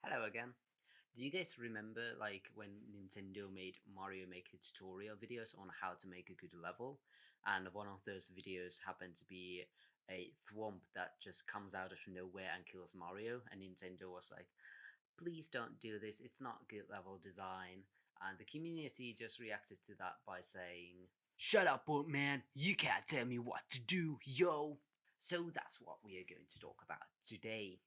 Hello again. Do you guys remember like when Nintendo made Mario Maker tutorial videos on how to make a good level? And one of those videos happened to be a thwomp that just comes out of nowhere and kills Mario, and Nintendo was like, please don't do this, it's not good level design. And the community just reacted to that by saying, shut up, old man, you can't tell me what to do, yo! So that's what we are going to talk about today.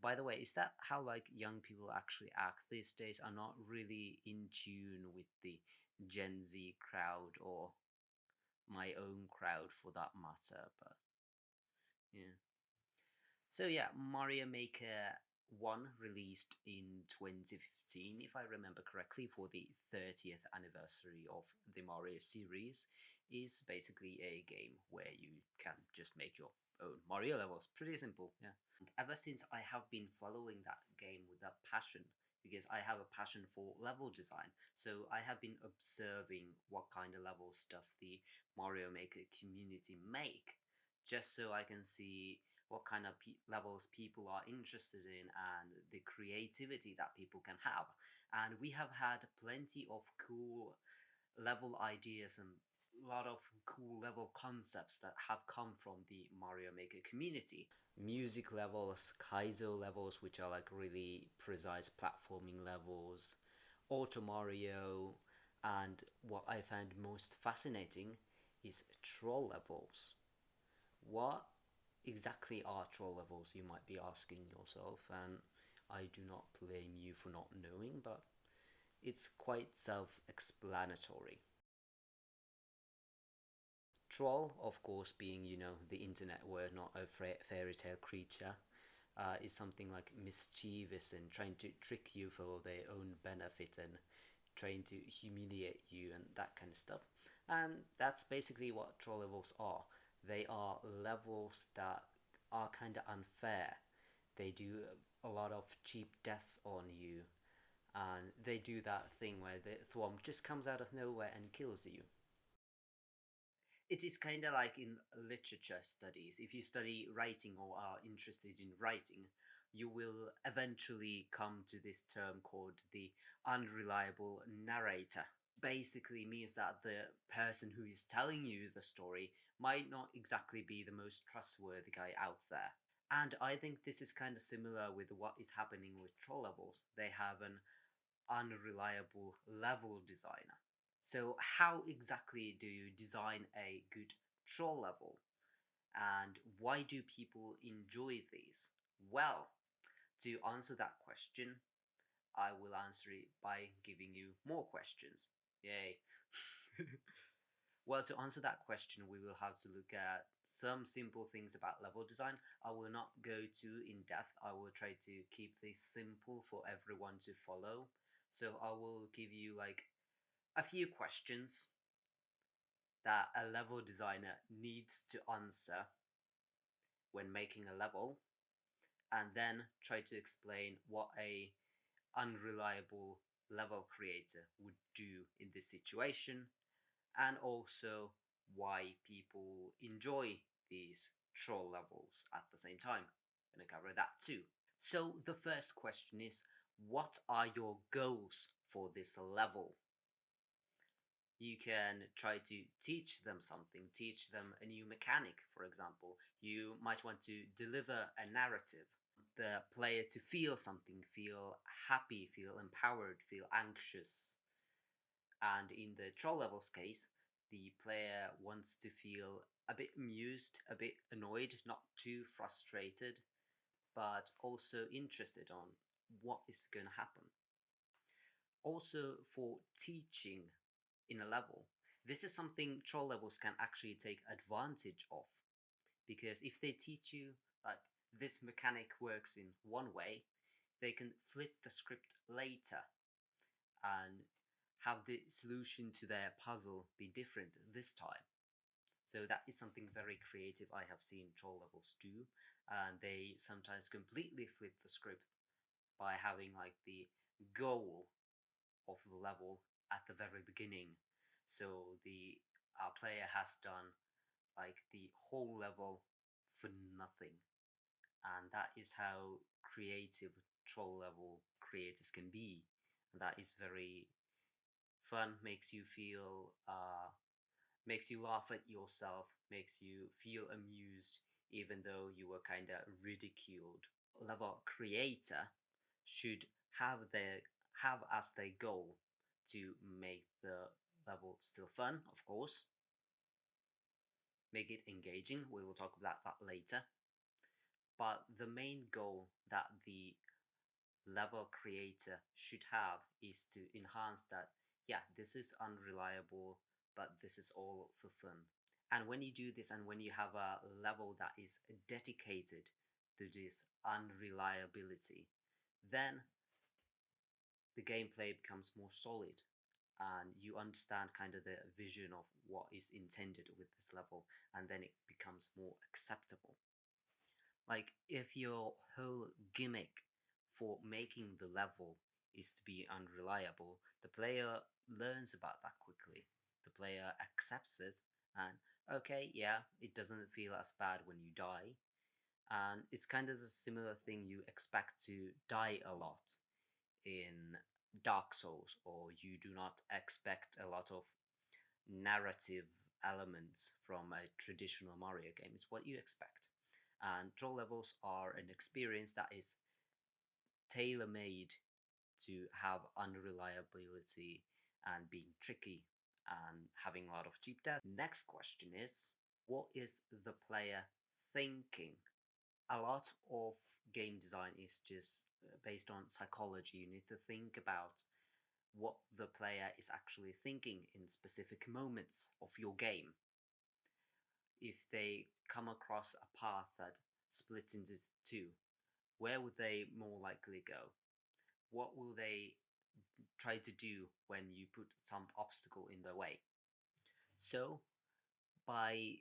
By the way, is that how like young people actually act these days? Are not really in tune with the Gen Z crowd or my own crowd for that matter, but yeah. So yeah, Mario Maker 1 released in 2015, if I remember correctly, for the 30th anniversary of the Mario series, is basically a game where you can just make your own Mario levels. Pretty simple, yeah. Ever since I have been following that game with a passion, because I have a passion for level design. So I have been observing what kind of levels does the Mario Maker community make, just so I can see what kind of levels people are interested in and the creativity that people can have. And we have had plenty of cool level ideas and a lot of cool level concepts that have come from the Mario Maker community. Music levels, Kaizo levels, which are like really precise platforming levels, Auto Mario, and what I find most fascinating is troll levels. What exactly are troll levels, you might be asking yourself, and I do not blame you for not knowing, but it's quite self explanatory. Troll, of course, being, the internet word, not a fairy tale creature, is something like mischievous and trying to trick you for their own benefit and trying to humiliate you and that kind of stuff. And that's basically what troll levels are. They are levels that are kind of unfair. They do a lot of cheap deaths on you, and they do that thing where the thwomp just comes out of nowhere and kills you. It is kind of like in literature studies. If you study writing or are interested in writing, you will eventually come to this term called the unreliable narrator. Basically means that the person who is telling you the story might not exactly be the most trustworthy guy out there. And I think this is kind of similar with what is happening with troll levels. They have an unreliable level designer. So, how exactly do you design a good troll level? And why do people enjoy these? Well, to answer that question, I will answer it by giving you more questions. Yay. Well, to answer that question, we will have to look at some simple things about level design. I will not go too in depth. I will try to keep this simple for everyone to follow. So I will give you like a few questions that a level designer needs to answer when making a level, and then try to explain what a unreliable level creator would do in this situation, and also why people enjoy these troll levels at the same time. I'm gonna cover that too. So the first question is, what are your goals for this level? You can try to teach them something, teach them a new mechanic, for example. You might want to deliver a narrative, the player to feel something, feel happy, feel empowered, feel anxious. And in the troll levels case, the player wants to feel a bit amused, a bit annoyed, not too frustrated, but also interested on what is going to happen. Also, for teaching in a level, this is something troll levels can actually take advantage of, because if they teach you that this mechanic works in one way, they can flip the script later and have the solution to their puzzle be different this time. So that is something very creative I have seen troll levels do, and they sometimes completely flip the script by having like the goal of the level at the very beginning. So the player has done like the whole level for nothing. And that is how creative troll level creators can be. And that is very fun, makes you laugh at yourself, makes you feel amused, even though you were kind of ridiculed. Level creator should have as their goal to make the level still fun, of course, make it engaging. We will talk about that later. But the main goal that the level creator should have is to enhance that, yeah, this is unreliable, but this is all for fun. And when you do this, and when you have a level that is dedicated to this unreliability, then the gameplay becomes more solid and you understand kind of the vision of what is intended with this level, and then it becomes more acceptable. Like, if your whole gimmick for making the level is to be unreliable, the player learns about that quickly. The player accepts it, and okay, yeah, it doesn't feel as bad when you die. And it's kind of a similar thing, you expect to die a lot in Dark Souls, or you do not expect a lot of narrative elements from a traditional Mario game. It's what you expect. And troll levels are an experience that is tailor made to have unreliability and being tricky and having a lot of cheap death. Next question is, what is the player thinking? A lot of game design is just based on psychology. You need to think about what the player is actually thinking in specific moments of your game. If they come across a path that splits into two, where would they more likely go? What will they try to do when you put some obstacle in their way? So, by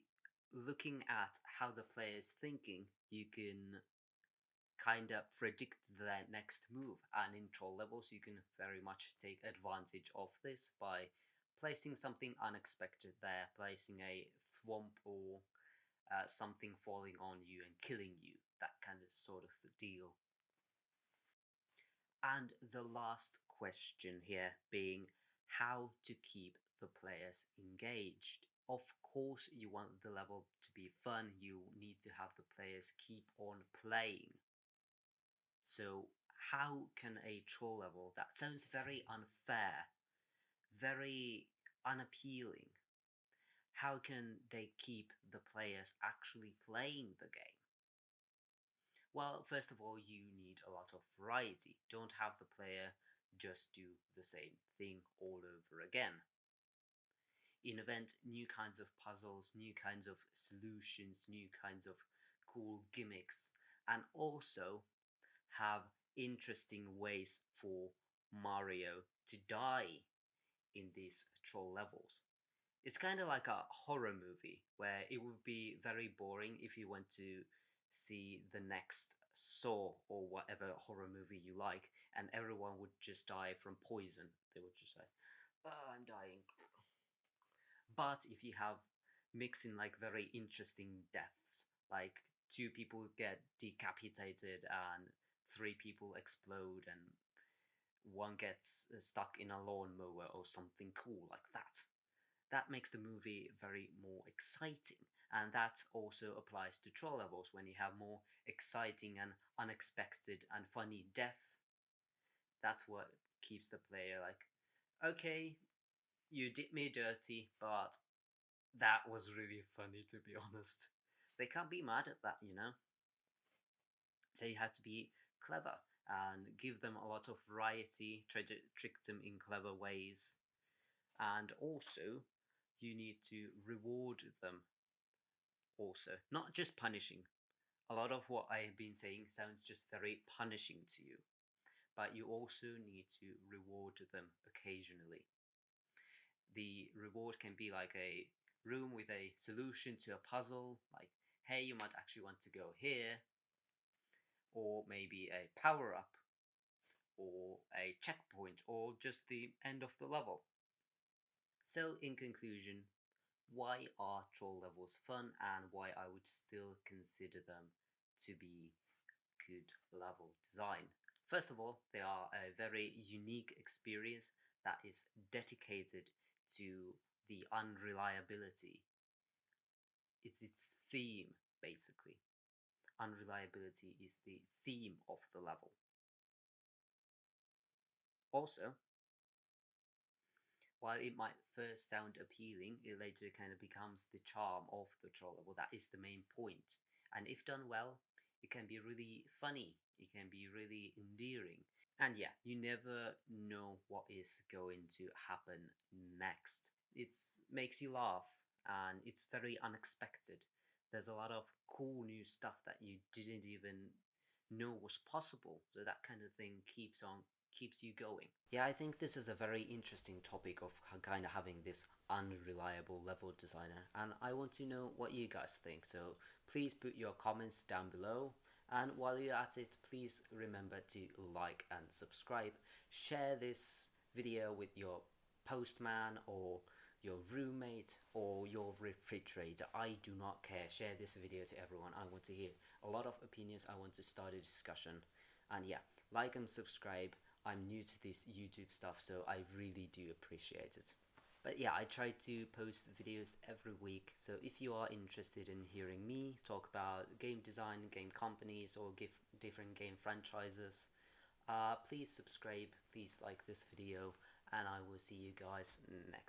looking at how the player is thinking, you can kind of predict their next move. And in troll levels, you can very much take advantage of this by placing something unexpected there, placing a thwomp or something falling on you and killing you, that kind of sort of deal. And the last question here being how to keep the players engaged. Of course, you want the level to be fun, you need to have the players keep on playing. So, how can a troll level that sounds very unfair, very unappealing, how can they keep the players actually playing the game? Well, first of all, you need a lot of variety. Don't have the player just do the same thing all over again. Invent new kinds of puzzles, new kinds of solutions, new kinds of cool gimmicks, and also have interesting ways for Mario to die in these troll levels. It's kind of like a horror movie where it would be very boring if you went to see the next Saw or whatever horror movie you like, and everyone would just die from poison. They would just say, "Oh, I'm dying." But if you have mixing like very interesting deaths, like two people get decapitated and three people explode and one gets stuck in a lawnmower or something cool like that, that makes the movie very more exciting. And that also applies to troll levels. When you have more exciting and unexpected and funny deaths, that's what keeps the player like, okay, you did me dirty, but that was really funny, to be honest. They can't be mad at that, you know? So you have to be clever and give them a lot of variety, try to trick them in clever ways. And also, you need to reward them also, not just punishing. A lot of what I have been saying sounds just very punishing to you, but you also need to reward them occasionally. The reward can be like a room with a solution to a puzzle, like, hey, you might actually want to go here, or maybe a power up, or a checkpoint, or just the end of the level. So, in conclusion, why are troll levels fun and why I would still consider them to be good level design. First of all, they are a very unique experience that is dedicated to the unreliability. It's its theme, basically. Unreliability is the theme of the level. Also, while it might first sound appealing, it later kind of becomes the charm of the troll level. That is the main point. And if done well, it can be really funny, it can be really endearing. And yeah, you never know what is going to happen next. It makes you laugh and it's very unexpected. There's a lot of cool new stuff that you didn't even know was possible. So that kind of thing keeps you going. Yeah, I think this is a very interesting topic of kind of having this unreliable level designer, and I want to know what you guys think. So please put your comments down below. And while you're at it, please remember to like and subscribe. Share this video with your postman or your roommate or your refrigerator. I do not care. Share this video to everyone. I want to hear a lot of opinions. I want to start a discussion. And yeah, like and subscribe. I'm new to this YouTube stuff, so I really do appreciate it. But yeah, I try to post videos every week, so if you are interested in hearing me talk about game design, game companies, or different game franchises, please subscribe, please like this video, and I will see you guys next time.